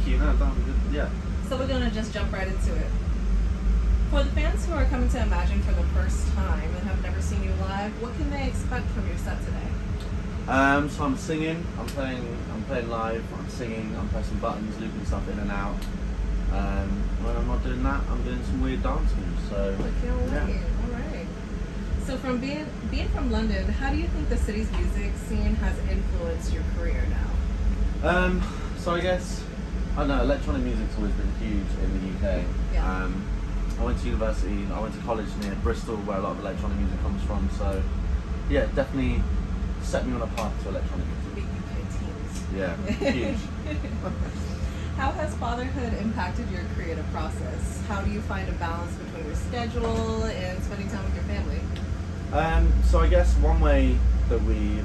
thank you. No, that was good. Yeah. So we're going to just jump right into it. For the fans who are coming to Imagine for the first time and have never seen you live, what can they expect from your set today? So I'm singing, I'm playing live, I'm singing, I'm pressing buttons, looping stuff in and out. When I'm not doing that, I'm doing some weird dance moves. So yeah. All right. So from being from London, how do you think the city's music scene has influenced your career now? So I guess, I don't know, electronic music's always been huge in the UK. Yeah. I went to university, I went to college near Bristol where a lot of electronic music comes from, so yeah, definitely set me on a path to electronic music. Big UK teens. Yeah, huge. How has fatherhood impacted your creative process? How do you find a balance between your schedule and spending time with your family? So I guess one way that we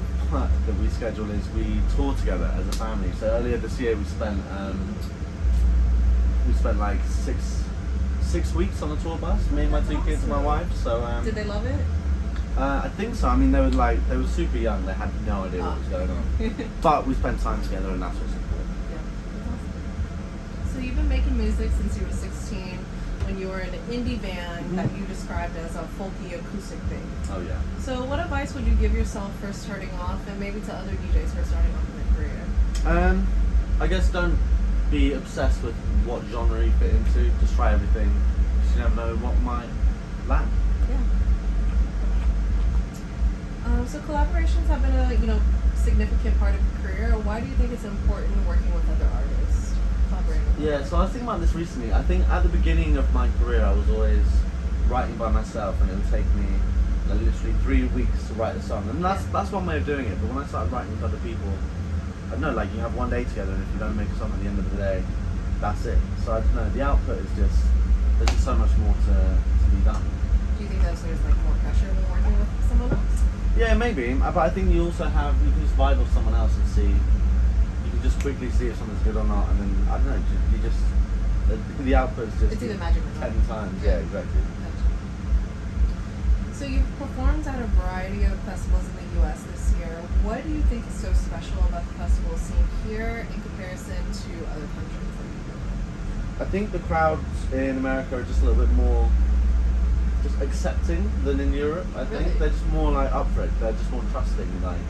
schedule is we tour together as a family. So earlier this year we spent like six weeks on a tour bus, me and my two kids and my wife. So did they love it? I think so. I mean, they were super young. They had no idea what was going on. But we spent time together, and that's what's important. Yeah, that's awesome. So you've been making music since you were 16, when you were in an indie band that you described as a folky acoustic thing. Oh yeah. So what advice would you give yourself first starting off, and maybe to other DJs who are starting off in their career? I guess don't be obsessed with what genre you fit into. Just try everything. You never know what might land. Yeah. So collaborations have been a significant part of your career. Why do you think it's important working with other artists, collaborating with Yeah, so I was thinking about this recently. I think at the beginning of my career I was always writing by myself, and it would take me literally 3 weeks to write a song. And that's one way of doing it, but when I started writing with other people, I don't know, like you have one day together, and if you don't make a song at the end of the day, that's it. So I don't know, the output is there's just so much more to be done. Do you think there's like more pressure when working with someone else? Yeah, maybe, but I think you also you can just vibe with someone else and see, you can just quickly see if something's good or not, and then, I don't know, you just, the output is just it's either magic or not. 10 times, yeah, exactly. So you've performed at a variety of festivals in the U.S. this year. What do you think is so special about the festival scene here in comparison to other countries that you've been in? I think the crowds in America are just a little bit more just accepting than in Europe. I think Really? they're just more like up for it. They're just more trusting. Like,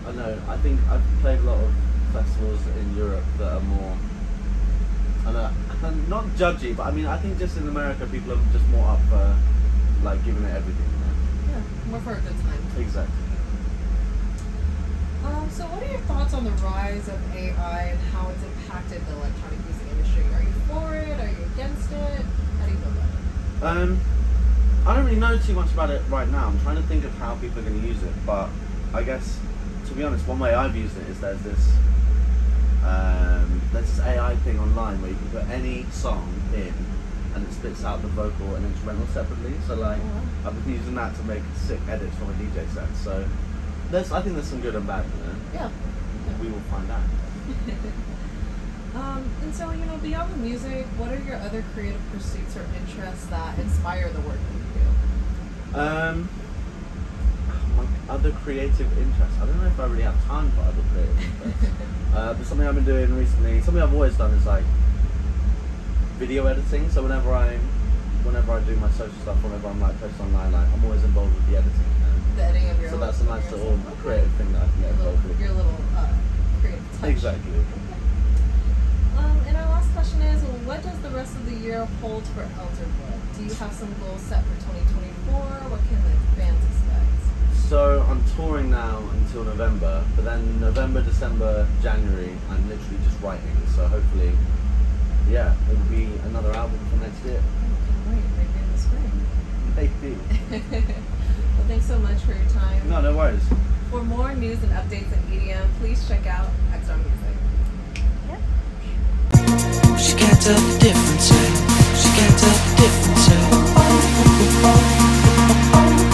I don't know. I think I've played a lot of festivals in Europe that are more, I don't know, not judgy, but I mean, I think just in America people are just more up for like giving it everything. Yeah, more for a good time. Exactly. So what are your thoughts on the rise of AI and how it's impacted the electronic music industry? Are you for it? Are you against it? How do you feel about it? I don't really know too much about it right now. I'm trying to think of how people are going to use it, but I guess, to be honest, one way I've used it is there's this AI thing online where you can put any song in and it spits out the vocal and instrumental separately. So like, I've been using that to make sick edits from a DJ set. So I think there's some good and bad, Yeah. We will find out. And so, beyond the music, what are your other creative pursuits or interests that inspire the work that you do? My other creative interests. I don't know if I really have time for other creative interests. But something I've been doing recently, something I've always done is like video editing. So whenever I do my social stuff, whenever I'm like posting online, like I'm always involved with the editing. The editing of your So own that's a nice little creative thing that I can get involved with. Your little creative touch. Exactly. And our last question is, what does the rest of the year hold for Elderbrook? Do you have some goals set for 2024? What can the fans expect? So I'm touring now until November, but then November, December, January, I'm literally just writing. So hopefully, yeah, it will be another album for next year. Oh, can't wait. Maybe in the spring. Maybe. Well, thanks so much for your time. No worries. For more news and updates in EDM, please check out Exron Music. She can't tell the difference, she can't tell the difference.